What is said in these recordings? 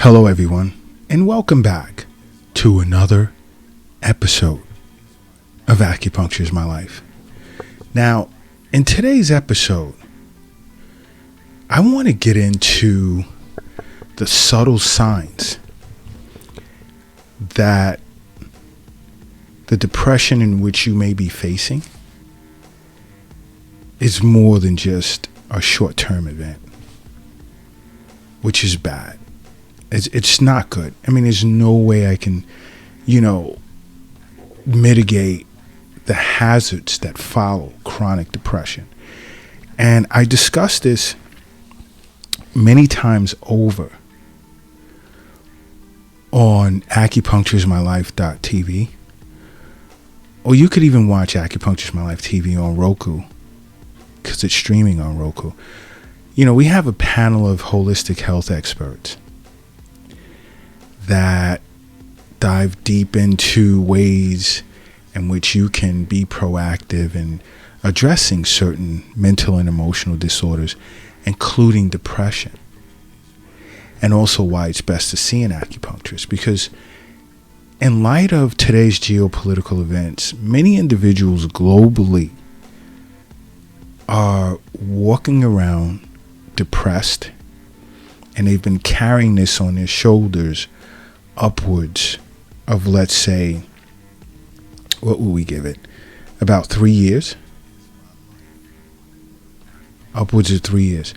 Hello, everyone, and welcome back to another episode of Acupuncture is My Life. Now, in today's episode, I want to get into the subtle signs that the depression in which you may be facing is more than just a short-term event, which is bad. It's not good. I mean, there's no way I can, mitigate the hazards that follow chronic depression. And I discussed this many times over on acupunctureismylife.tv, or you could even watch Acupuncture is My Life TV on Roku, because it's streaming on Roku. We have a panel of holistic health experts that dive deep into ways in which you can be proactive in addressing certain mental and emotional disorders, including depression, and also why it's best to see an acupuncturist. Because in light of today's geopolitical events, many individuals globally are walking around depressed, and they've been carrying this on their shoulders upwards of, let's say, what will we give it? About 3 years? Upwards of 3 years.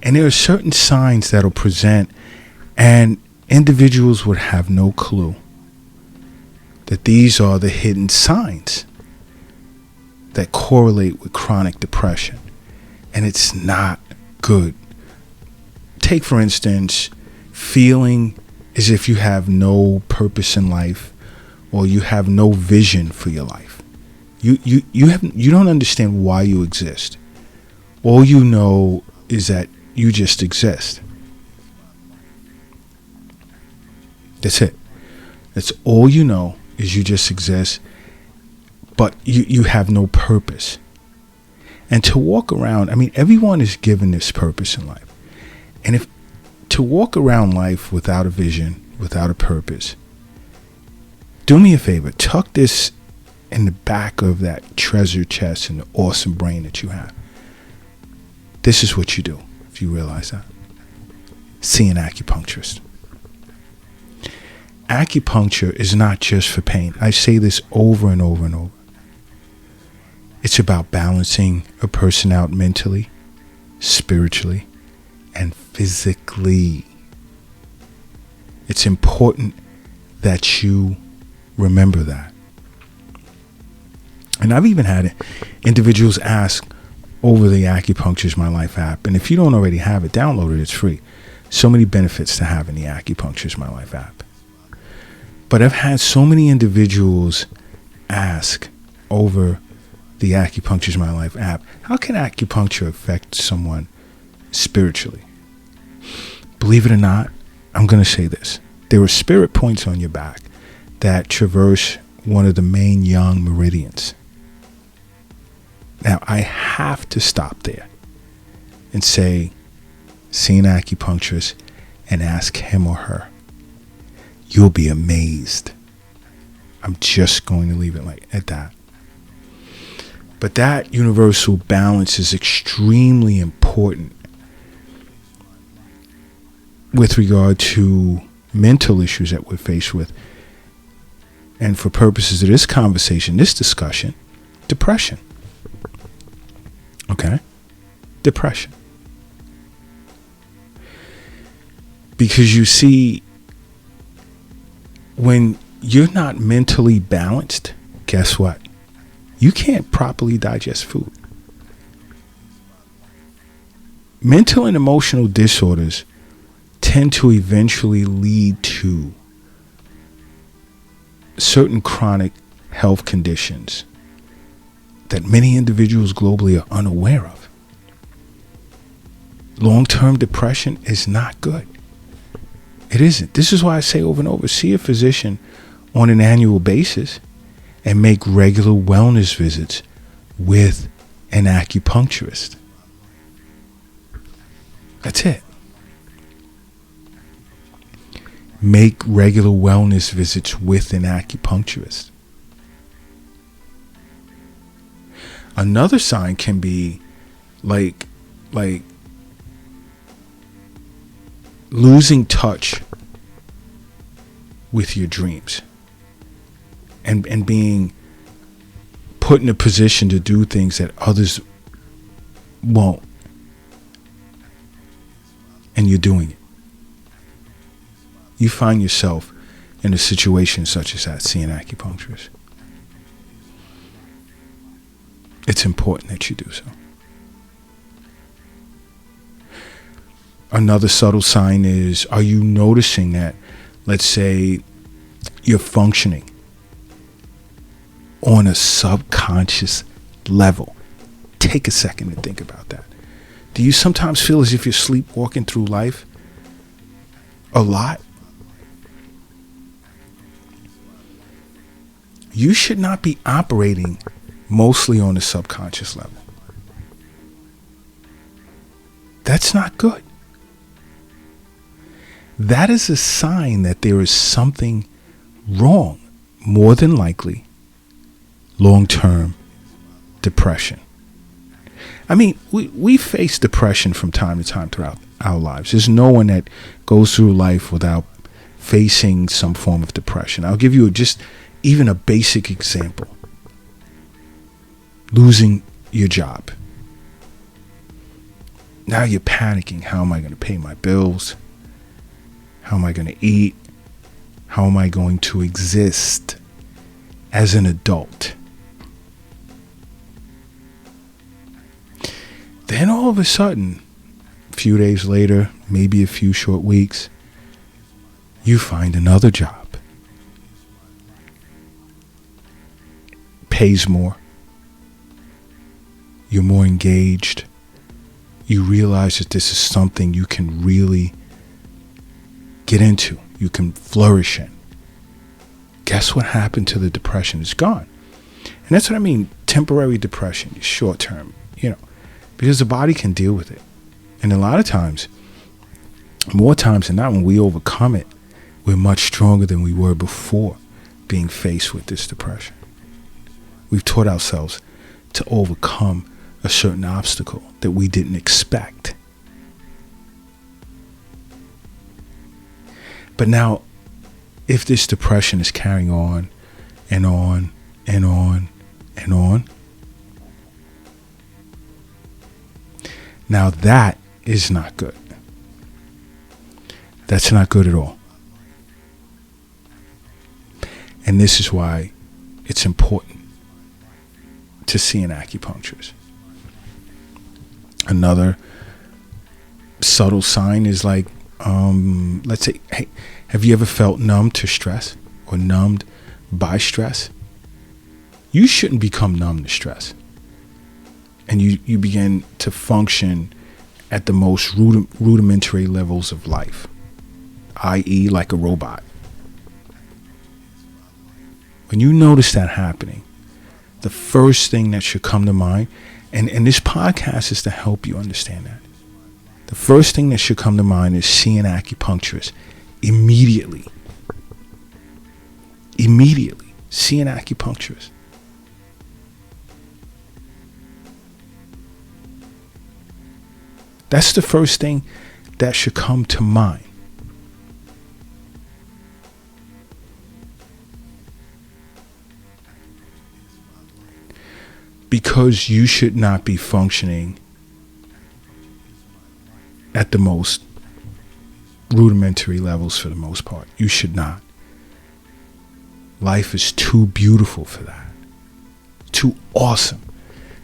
And there are certain signs that'll present, and individuals would have no clue that these are the hidden signs that correlate with chronic depression. And it's not good. Take, for instance, feeling as if you have no purpose in life, or you have no vision for your life. You don't understand why you exist. All you know is that you just exist. That's it. That's all you know, is you just exist, but you have no purpose. And to walk around, everyone is given this purpose in life. And if to walk around life without a vision, without a purpose, do me a favor, tuck this in the back of that treasure chest and the awesome brain that you have. This is what you do if you realize that. See an acupuncturist. Acupuncture is not just for pain. I say this over and over and over. It's about balancing a person out mentally, spiritually, and physically. It's important that you remember that. And I've even had individuals ask over the Acupuncture is My Life app, and if you don't already have it, download it. It's free. So many benefits to having the Acupuncture is My Life app. But I've had so many individuals ask over the Acupuncture is My Life app, how can acupuncture affect someone spiritually? Believe it or not, I'm going to say this. There are spirit points on your back that traverse one of the main yang meridians. Now, I have to stop there and say, see an acupuncturist and ask him or her. You'll be amazed. I'm just going to leave it at that. But that universal balance is extremely important with regard to mental issues that we're faced with. And for purposes of this conversation, this discussion, depression. Okay? Depression. Because you see, when you're not mentally balanced, guess what? You can't properly digest food. Mental and emotional disorders tend to eventually lead to certain chronic health conditions that many individuals globally are unaware of. Long-term depression is not good. It isn't. This is why I say over and over, see a physician on an annual basis and make regular wellness visits with an acupuncturist. That's it. Make regular wellness visits with an acupuncturist. Another sign can be like losing touch with your dreams and being put in a position to do things that others won't, and you're doing it. You find yourself in a situation such as that, see an acupuncturist. It's important that you do so. Another subtle sign is, are you noticing that, let's say, you're functioning on a subconscious level? Take a second to think about that. Do you sometimes feel as if you're sleepwalking through life a lot? You should not be operating mostly on a subconscious level. That's not good. That is a sign that there is something wrong, more than likely long-term depression. I mean, we face depression from time to time throughout our lives. There's no one that goes through life without facing some form of depression. I'll give you just even a basic example. Losing your job. Now you're panicking. How am I going to pay my bills? How am I going to eat? How am I going to exist as an adult? Then all of a sudden, a few days later, maybe a few short weeks, you find another job. Pays more. You're more engaged. You realize that this is something you can really get into. You can flourish in. Guess what happened to the depression? It's gone. And that's what I mean. Temporary depression is short term, because the body can deal with it. And a lot of times, more times than not, when we overcome it, we're much stronger than we were before being faced with this depression. We've taught ourselves to overcome a certain obstacle that we didn't expect. But now, if this depression is carrying on and on and on and on, now that is not good. That's not good at all. And this is why it's important to see an acupuncturist. Another subtle sign is like, let's say, hey, have you ever felt numb to stress or numbed by stress? You shouldn't become numb to stress. And you begin to function at the most rudimentary levels of life, i.e. like a robot. When you notice that happening, the first thing that should come to mind, and this podcast is to help you understand that. The first thing that should come to mind is see an acupuncturist immediately. Immediately. See an acupuncturist. That's the first thing that should come to mind. Because you should not be functioning at the most rudimentary levels for the most part. You should not. Life is too beautiful for that. Too awesome.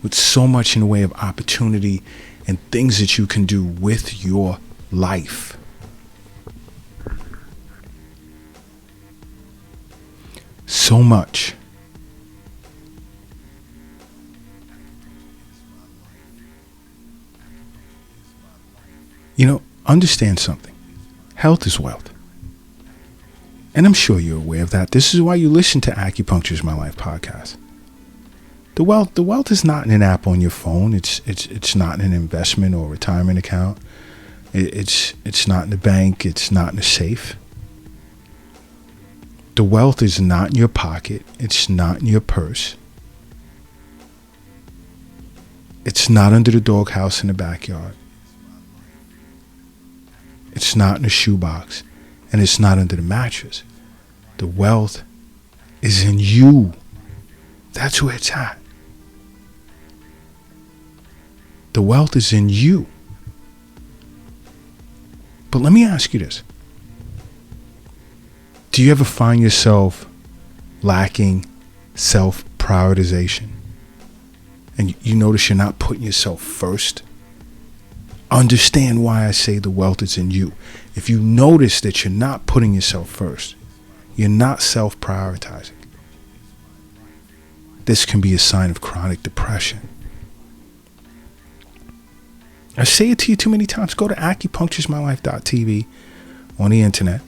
With so much in the way of opportunity and things that you can do with your life. So much. Understand something. Health is wealth. And I'm sure you're aware of that. This is why you listen to Acupuncture is My Life podcast. The wealth is not in an app on your phone. It's not in an investment or retirement account. It's not in the bank. It's not in a safe. The wealth is not in your pocket. It's not in your purse. It's not under the doghouse in the backyard. It's not in the shoebox. And it's not under the mattress. The wealth is in you. That's where it's at. The wealth is in you. But let me ask you this. Do you ever find yourself lacking self-prioritization? And you notice you're not putting yourself first? Understand why I say the wealth is in you. If you notice that you're not putting yourself first, you're not self-prioritizing, this can be a sign of chronic depression. I say it to you too many times. Go to acupuncturesmylife.tv on the internet.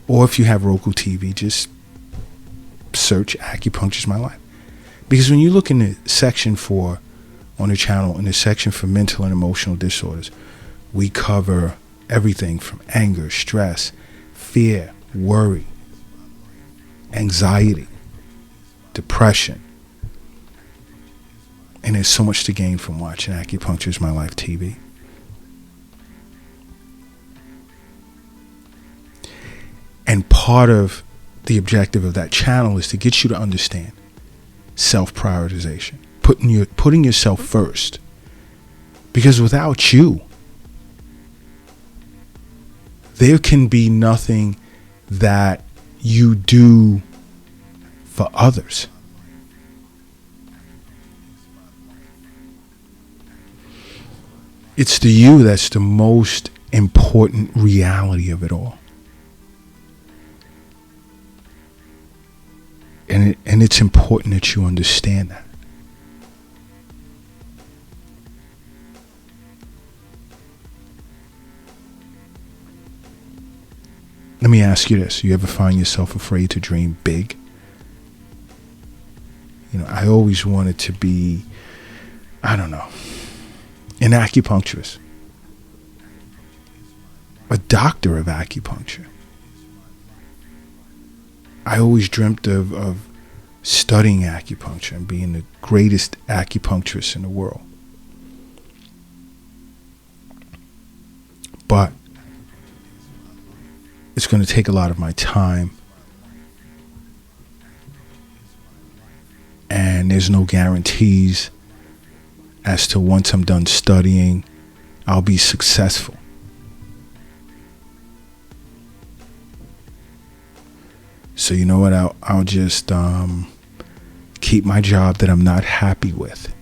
Or if you have Roku TV, just search Acupuncture's My Life. Because when you look in the section on the channel, in the section for mental and emotional disorders, we cover everything from anger, stress, fear, worry, anxiety, depression. And there's so much to gain from watching Acupuncture's My Life TV. And part of the objective of that channel is to get you to understand self-prioritization, putting yourself first. Because without you, there can be nothing that you do for others. It's the you that's the most important reality of it all. And it's important that you understand that. Let me ask you this. You ever find yourself afraid to dream big? I always wanted to be, an acupuncturist. A doctor of acupuncture. I always dreamt of studying acupuncture and being the greatest acupuncturist in the world. But it's going to take a lot of my time. And there's no guarantees as to once I'm done studying, I'll be successful. So you know what? I'll just keep my job that I'm not happy with,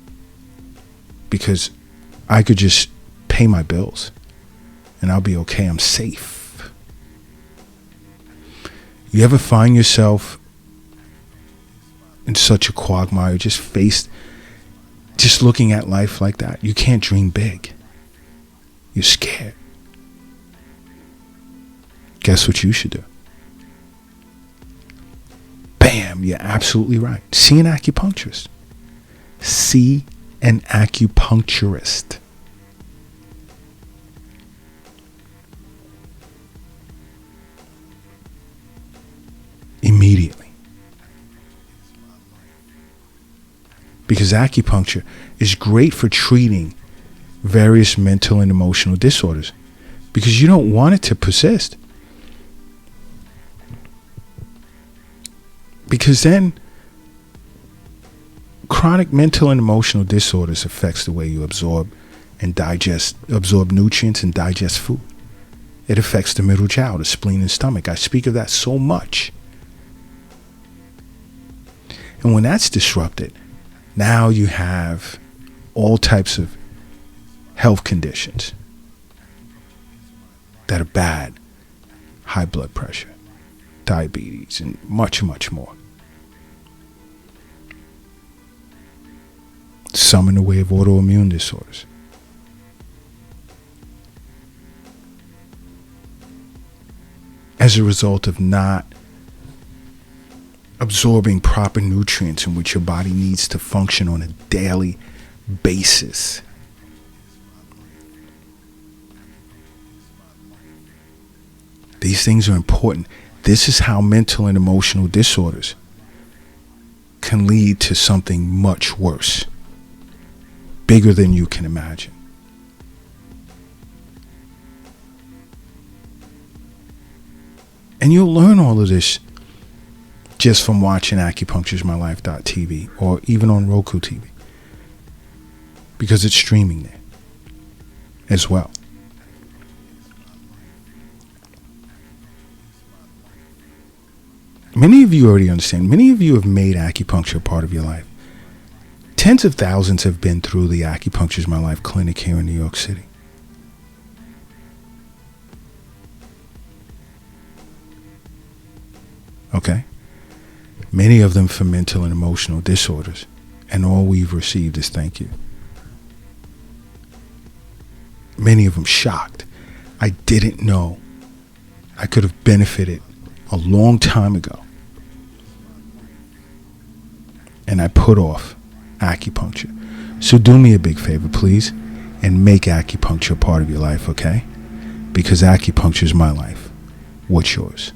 because I could just pay my bills and I'll be okay. I'm safe. You ever find yourself in such a quagmire, just looking at life like that? You can't dream big. You're scared. Guess what you should do? Bam, you're absolutely right. See an acupuncturist. See an acupuncturist. Immediately. Because acupuncture is great for treating various mental and emotional disorders, because you don't want it to persist. Because then chronic mental and emotional disorders affects the way you absorb nutrients and digest food. It affects the middle jiao, the spleen and stomach. I speak of that so much. And when that's disrupted, now you have all types of health conditions that are bad. High blood pressure, diabetes, and much, much more. Some in the way of autoimmune disorders. As a result of not absorbing proper nutrients in which your body needs to function on a daily basis. These things are important. This is how mental and emotional disorders can lead to something much worse, bigger than you can imagine. And you'll learn all of this just from watching acupuncturesmylife.tv or even on Roku TV, because it's streaming there as well. Many of you already understand. Many of you have made acupuncture a part of your life. Tens of thousands have been through the Acupuncture is My Life clinic here in New York City. Okay? Many of them for mental and emotional disorders. And all we've received is thank you. Many of them shocked. I didn't know I could have benefited a long time ago. And I put off acupuncture. So do me a big favor, please, and make acupuncture a part of your life, okay? Because acupuncture is my life. What's yours?